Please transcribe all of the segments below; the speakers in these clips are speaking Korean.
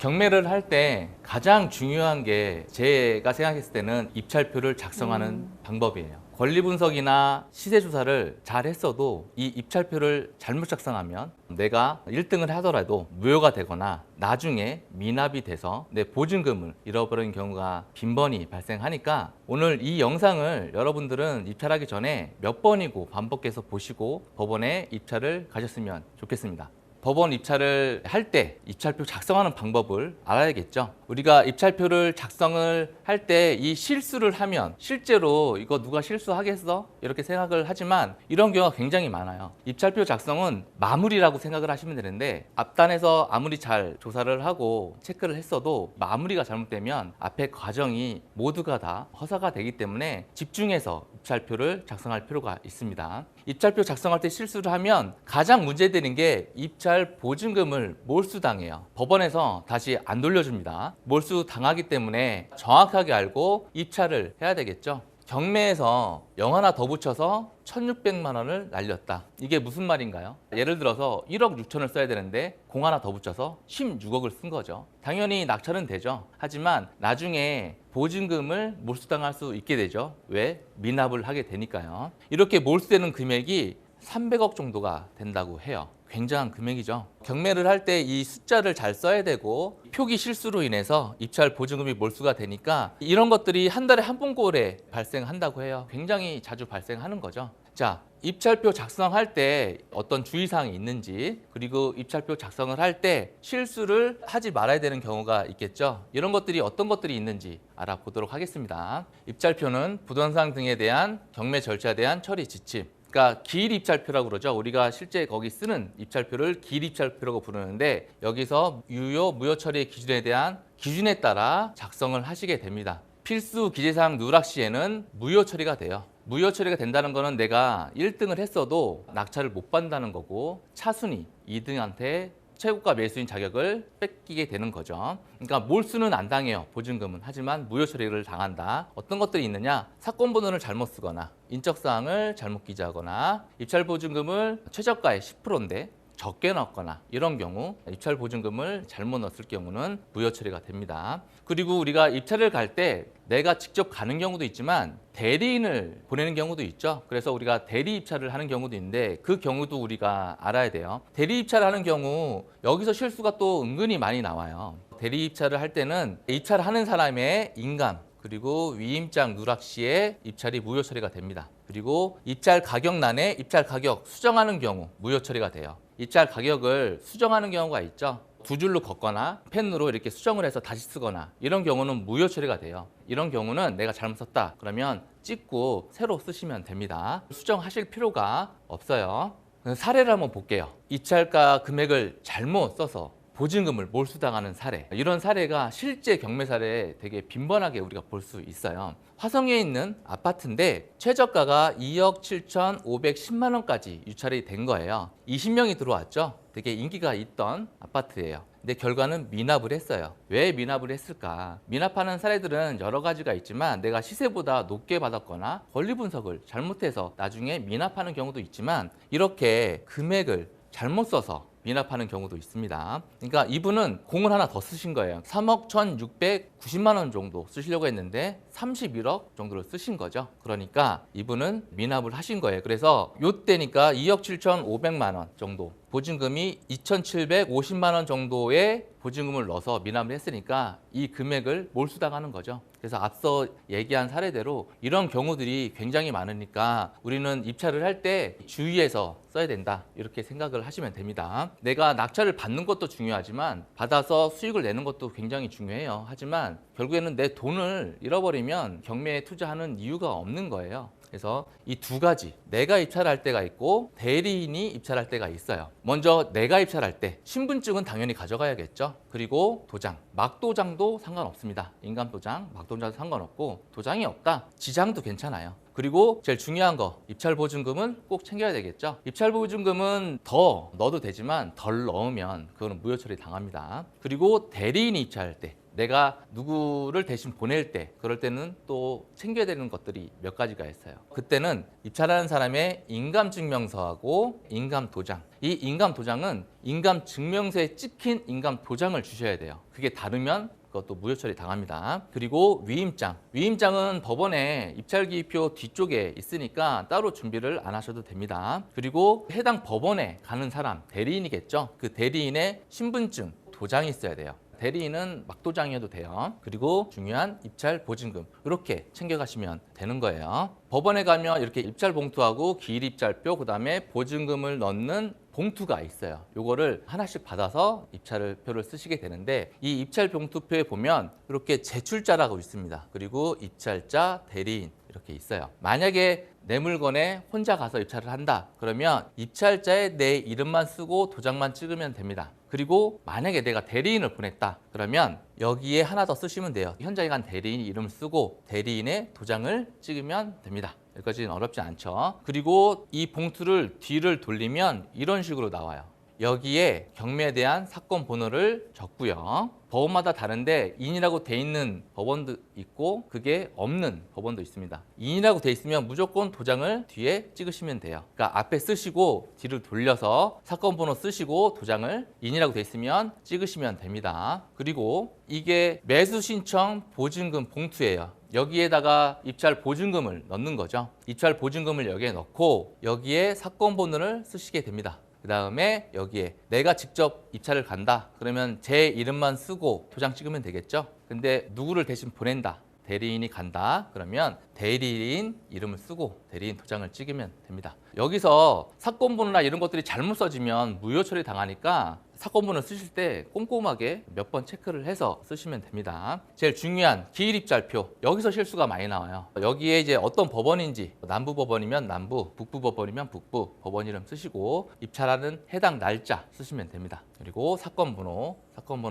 경매를 할 때 가장 중요한 게 제가 생각했을 때는 입찰표를 작성하는 방법이에요. 권리 분석이나 시세 조사를 잘 했어도 이 입찰표를 잘못 작성하면 내가 1등을 하더라도 무효가 되거나 나중에 미납이 돼서 내 보증금을 잃어버리는 경우가 빈번히 발생하니까 오늘 이 영상을 여러분들은 입찰하기 전에 몇 번이고 반복해서 보시고 법원에 입찰을 가셨으면 좋겠습니다. 법원 입찰을 할 때 입찰표 작성하는 방법을 알아야겠죠. 우리가 입찰표를 작성을 할 때 이 실수를 하면 실제로 이거 누가 실수하겠어? 이렇게 생각을 하지만 이런 경우가 굉장히 많아요. 입찰표 작성은 마무리라고 생각을 하시면 되는데 앞단에서 아무리 잘 조사를 하고 체크를 했어도 마무리가 잘못되면 앞에 과정이 모두가 다 허사가 되기 때문에 집중해서 입찰표를 작성할 필요가 있습니다. 입찰표 작성할 때 실수를 하면 가장 문제되는 게 입찰 보증금을 몰수당해요. 법원에서 다시 안 돌려줍니다. 몰수당하기 때문에 정확하게 알고 입찰을 해야 되겠죠. 경매에서 0 하나 더 붙여서 1,600만 원을 날렸다. 이게 무슨 말인가요? 예를 들어서 1억 6천을 써야 되는데 0 하나 더 붙여서 16억을 쓴 거죠. 당연히 낙찰은 되죠. 하지만 나중에 보증금을 몰수당할 수 있게 되죠. 왜? 미납을 하게 되니까요. 이렇게 몰수되는 금액이 300억 정도가 된다고 해요. 굉장한 금액이죠. 경매를 할 때 이 숫자를 잘 써야 되고 표기 실수로 인해서 입찰 보증금이 몰수가 되니까 이런 것들이 한 달에 한 번꼴에 발생한다고 해요. 굉장히 자주 발생하는 거죠. 자, 입찰표 작성할 때 어떤 주의사항이 있는지, 그리고 입찰표 작성을 할 때 실수를 하지 말아야 되는 경우가 있겠죠. 이런 것들이 어떤 것들이 있는지 알아보도록 하겠습니다. 입찰표는 부동산 등에 대한 경매 절차에 대한 처리 지침, 그러니까 기일 입찰표라고 그러죠. 우리가 실제 거기 쓰는 입찰표를 기일 입찰표라고 부르는데 여기서 유효 무효 처리의 기준에 대한 기준에 따라 작성을 하시게 됩니다. 필수 기재사항 누락 시에는 무효 처리가 돼요. 무효 처리가 된다는 거는 내가 1등을 했어도 낙찰을 못 받는다는 거고 차순위 2등한테 최고가 매수인 자격을 뺏기게 되는 거죠. 그러니까 몰수는 안 당해요. 보증금은. 하지만 무효 처리를 당한다. 어떤 것들이 있느냐? 사건 번호를 잘못 쓰거나 인적사항을 잘못 기재하거나 입찰 보증금을 최저가의 10%인데 적게 넣거나 이런 경우 입찰 보증금을 잘못 넣었을 경우는 무효 처리가 됩니다. 그리고 우리가 입찰을 갈 때 내가 직접 가는 경우도 있지만 대리인을 보내는 경우도 있죠. 그래서 우리가 대리 입찰을 하는 경우도 있는데 그 경우도 우리가 알아야 돼요. 대리 입찰을 하는 경우 여기서 실수가 또 은근히 많이 나와요. 대리 입찰을 할 때는 입찰하는 사람의 인감 그리고 위임장 누락 시에 입찰이 무효 처리가 됩니다. 그리고 입찰 가격란에 입찰 가격 수정하는 경우 무효 처리가 돼요. 입찰 가격을 수정하는 경우가 있죠. 두 줄로 걷거나 펜으로 이렇게 수정을 해서 다시 쓰거나 이런 경우는 무효 처리가 돼요. 이런 경우는 내가 잘못 썼다 그러면 찍고 새로 쓰시면 됩니다. 수정하실 필요가 없어요. 사례를 한번 볼게요. 입찰가 금액을 잘못 써서 보증금을 몰수당하는 사례, 이런 사례가 실제 경매 사례에 되게 빈번하게 우리가 볼 수 있어요. 화성에 있는 아파트인데 최저가가 2억 7,510만 원까지 유찰이 된 거예요. 20명이 들어왔죠. 되게 인기가 있던 아파트예요. 근데 결과는 미납을 했어요. 왜 미납을 했을까? 미납하는 사례들은 여러 가지가 있지만 내가 시세보다 높게 받았거나 권리 분석을 잘못해서 나중에 미납하는 경우도 있지만 이렇게 금액을 잘못 써서 미납하는 경우도 있습니다. 그러니까 이분은 공을 하나 더 쓰신 거예요. 3억 1,690만 원 정도 쓰시려고 했는데 31억 정도를 쓰신 거죠. 그러니까 이분은 미납을 하신 거예요. 그래서 요때니까 2억 7,500만 원 정도, 보증금이 2,750만 원 정도의 보증금을 넣어서 미납을 했으니까 이 금액을 몰수당하는 거죠. 그래서 앞서 얘기한 사례대로 이런 경우들이 굉장히 많으니까 우리는 입찰을 할 때 주의해서 써야 된다 이렇게 생각을 하시면 됩니다. 내가 낙찰을 받는 것도 중요하지만 받아서 수익을 내는 것도 굉장히 중요해요. 하지만 결국에는 내 돈을 잃어버리면 경매에 투자하는 이유가 없는 거예요. 그래서 이 두 가지, 내가 입찰할 때가 있고 대리인이 입찰할 때가 있어요. 먼저 내가 입찰할 때 신분증은 당연히 가져가야겠죠. 그리고 도장, 막도장도 상관없습니다. 인감도장, 막도장도 상관없고 도장이 없다, 지장도 괜찮아요. 그리고 제일 중요한 거, 입찰보증금은 꼭 챙겨야 되겠죠. 입찰보증금은 더 넣어도 되지만 덜 넣으면 그거는 무효 처리 당합니다. 그리고 대리인이 입찰할 때 내가 누구를 대신 보낼 때, 그럴 때는 또 챙겨야 되는 것들이 몇 가지가 있어요. 그때는 입찰하는 사람의 인감증명서하고 인감도장. 이 인감도장은 인감증명서에 찍힌 인감도장을 주셔야 돼요. 그게 다르면 그것도 무효 처리 당합니다. 그리고 위임장. 위임장은 법원에 입찰기표 뒤쪽에 있으니까 따로 준비를 안 하셔도 됩니다. 그리고 해당 법원에 가는 사람, 대리인이겠죠. 그 대리인의 신분증, 도장이 있어야 돼요. 대리인은 막도장이어도 돼요. 그리고 중요한 입찰 보증금, 이렇게 챙겨가시면 되는 거예요. 법원에 가면 이렇게 입찰 봉투하고 기일입찰표, 그다음에 보증금을 넣는 봉투가 있어요. 요거를 하나씩 받아서 입찰표를 쓰시게 되는데, 이 입찰 봉투표에 보면 이렇게 제출자라고 있습니다. 그리고 입찰자, 대리인 이렇게 있어요. 만약에 내 물건에 혼자 가서 입찰을 한다 그러면 입찰자의 내 이름만 쓰고 도장만 찍으면 됩니다. 그리고 만약에 내가 대리인을 보냈다 그러면 여기에 하나 더 쓰시면 돼요. 현장에 간 대리인 이름 쓰고 대리인의 도장을 찍으면 됩니다. 여기까지는 어렵지 않죠. 그리고 이 봉투를 뒤를 돌리면 이런 식으로 나와요. 여기에 경매에 대한 사건 번호를 적고요. 법원마다 다른데 인이라고 돼 있는 법원도 있고 그게 없는 법원도 있습니다. 인이라고 돼 있으면 무조건 도장을 뒤에 찍으시면 돼요. 그러니까 앞에 쓰시고 뒤를 돌려서 사건 번호 쓰시고 도장을 인이라고 돼 있으면 찍으시면 됩니다. 그리고 이게 매수 신청 보증금 봉투예요. 여기에다가 입찰 보증금을 넣는 거죠. 입찰 보증금을 여기에 넣고 여기에 사건 번호를 쓰시게 됩니다. 그 다음에 여기에 내가 직접 입찰을 간다 그러면 제 이름만 쓰고 도장 찍으면 되겠죠. 근데 누구를 대신 보낸다, 대리인이 간다 그러면 대리인 이름을 쓰고 대리인 도장을 찍으면 됩니다. 여기서 사건 번호나 이런 것들이 잘못 써지면 무효 처리 당하니까 사건 번호 쓰실 때 꼼꼼하게 몇 번 체크를 해서 쓰시면 됩니다. 제일 중요한 기일입찰표, 여기서 실수가 많이 나와요. 여기에 이제 어떤 법원인지, 남부 법원이면 남부, 북부 법원이면 북부 법원 이름 쓰시고 입찰하는 해당 날짜 쓰시면 됩니다. 그리고 사건 번호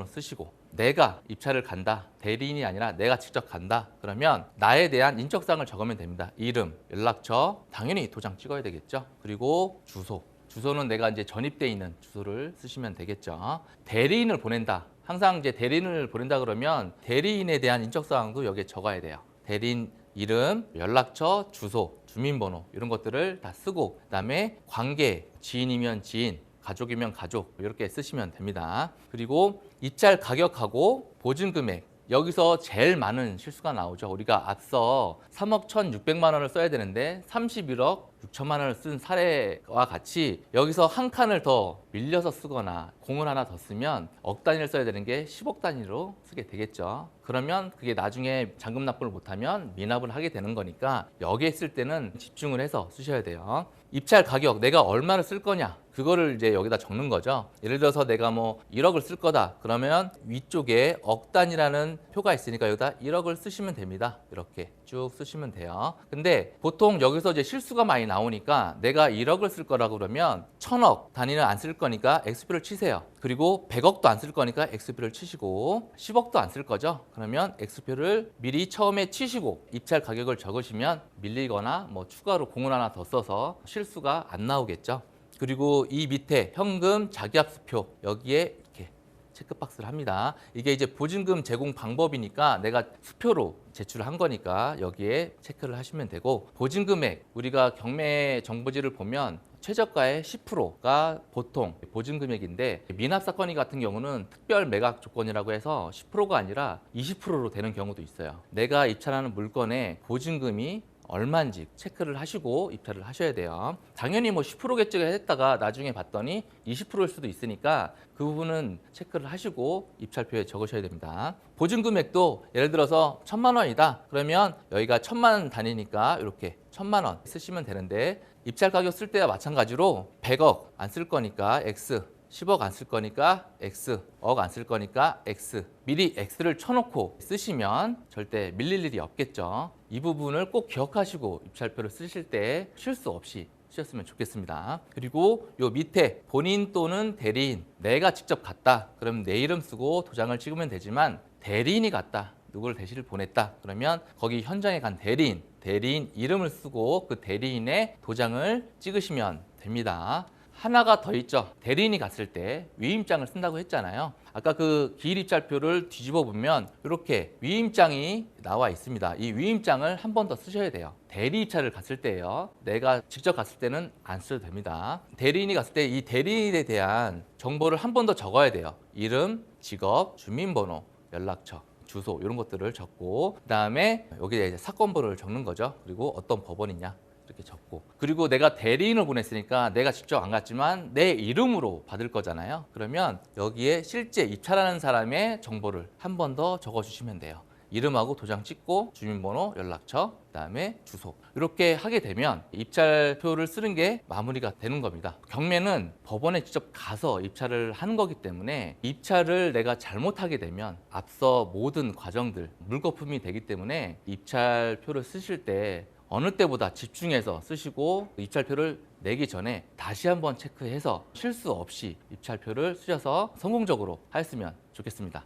쓰시고 내가 입찰을 간다, 대리인이 아니라 내가 직접 간다 그러면 나에 대한 인적사항을 적으면 됩니다. 이름, 연락처, 당연히 도장 찍어야 되겠죠. 그리고 주소는 내가 이제 전입돼 있는 주소를 쓰시면 되겠죠. 대리인을 보낸다. 항상 이제 대리인을 보낸다 그러면 대리인에 대한 인적사항도 여기에 적어야 돼요. 대리인 이름, 연락처, 주소, 주민번호 이런 것들을 다 쓰고 그다음에 관계, 지인이면 지인, 가족이면 가족 이렇게 쓰시면 됩니다. 그리고 입찰 가격하고 보증 금액, 여기서 제일 많은 실수가 나오죠. 우리가 앞서 3억 1,600만 원을 써야 되는데 31억 6천만 원을 쓴 사례와 같이 여기서 한 칸을 더 밀려서 쓰거나 공을 하나 더 쓰면 억 단위를 써야 되는 게 10억 단위로 쓰게 되겠죠. 그러면 그게 나중에 잔금 납부를 못하면 미납을 하게 되는 거니까 여기에 쓸 때는 집중을 해서 쓰셔야 돼요. 입찰 가격, 내가 얼마를 쓸 거냐 그거를 이제 여기다 적는 거죠. 예를 들어서 내가 뭐 1억을 쓸 거다 그러면 위쪽에 억 단위라는 표가 있으니까 여기다 1억을 쓰시면 됩니다. 이렇게 쭉 쓰시면 돼요. 근데 보통 여기서 이제 실수가 많이 나오니까 내가 1억을 쓸 거라고 그러면 1,000억 단위는 안 쓸 거니까 X표를 치세요. 그리고 100억도 안 쓸 거니까 X표를 치시고 10억도 안 쓸 거죠. 그러면 X표를 미리 처음에 치시고 입찰 가격을 적으시면 밀리거나 뭐 추가로 공을 하나 더 써서 실수가 안 나오겠죠. 그리고 이 밑에 현금 자기압수표 여기에 이렇게 체크박스를 합니다. 이게 이제 보증금 제공 방법이니까 내가 수표로 제출한 거니까 여기에 체크를 하시면 되고 보증금액 우리가 경매 정보지를 보면 최저가의 10%가 보통 보증금액인데 미납사건이 같은 경우는 특별 매각 조건이라고 해서 10%가 아니라 20%로 되는 경우도 있어요. 내가 입찰하는 물건의 보증금이 얼마인지 체크를 하시고 입찰을 하셔야 돼요. 당연히 뭐 10%겠지 했다가 나중에 봤더니 20%일 수도 있으니까 그 부분은 체크를 하시고 입찰표에 적으셔야 됩니다. 보증금액도 예를 들어서 1,000만 원이다. 그러면 여기가 1,000만 원 단위니까 이렇게 1,000만 원 쓰시면 되는데 입찰 가격 쓸 때와 마찬가지로 100억 안 쓸 거니까 X, 10억 안 쓸 거니까 X, 억 안 쓸 거니까 X. 미리 X를 쳐놓고 쓰시면 절대 밀릴 일이 없겠죠. 이 부분을 꼭 기억하시고 입찰표를 쓰실 때 실수 없이 쓰셨으면 좋겠습니다. 그리고 요 밑에 본인 또는 대리인, 내가 직접 갔다. 그럼 내 이름 쓰고 도장을 찍으면 되지만 대리인이 갔다. 누구를 대신을 보냈다. 그러면 거기 현장에 간 대리인 이름을 쓰고 그 대리인의 도장을 찍으시면 됩니다. 하나가 더 있죠. 대리인이 갔을 때 위임장을 쓴다고 했잖아요. 아까 그 기일 입찰표를 뒤집어 보면 이렇게 위임장이 나와 있습니다. 이 위임장을 한 번 더 쓰셔야 돼요. 대리 입찰을 갔을 때요. 내가 직접 갔을 때는 안 써도 됩니다. 대리인이 갔을 때 이 대리인에 대한 정보를 한 번 더 적어야 돼요. 이름, 직업, 주민번호, 연락처, 주소 이런 것들을 적고 그다음에 여기에 이제 사건번호를 적는 거죠. 그리고 어떤 법원이냐 이렇게 적고 그리고 내가 대리인을 보냈으니까 내가 직접 안 갔지만 내 이름으로 받을 거잖아요. 그러면 여기에 실제 입찰하는 사람의 정보를 한 번 더 적어주시면 돼요. 이름하고 도장 찍고 주민번호, 연락처, 그다음에 주소 이렇게 하게 되면 입찰표를 쓰는 게 마무리가 되는 겁니다. 경매는 법원에 직접 가서 입찰을 하는 거기 때문에 입찰을 내가 잘못하게 되면 앞서 모든 과정들 물거품이 되기 때문에 입찰표를 쓰실 때 어느 때보다 집중해서 쓰시고 입찰표를 내기 전에 다시 한번 체크해서 실수 없이 입찰표를 쓰셔서 성공적으로 하였으면 좋겠습니다.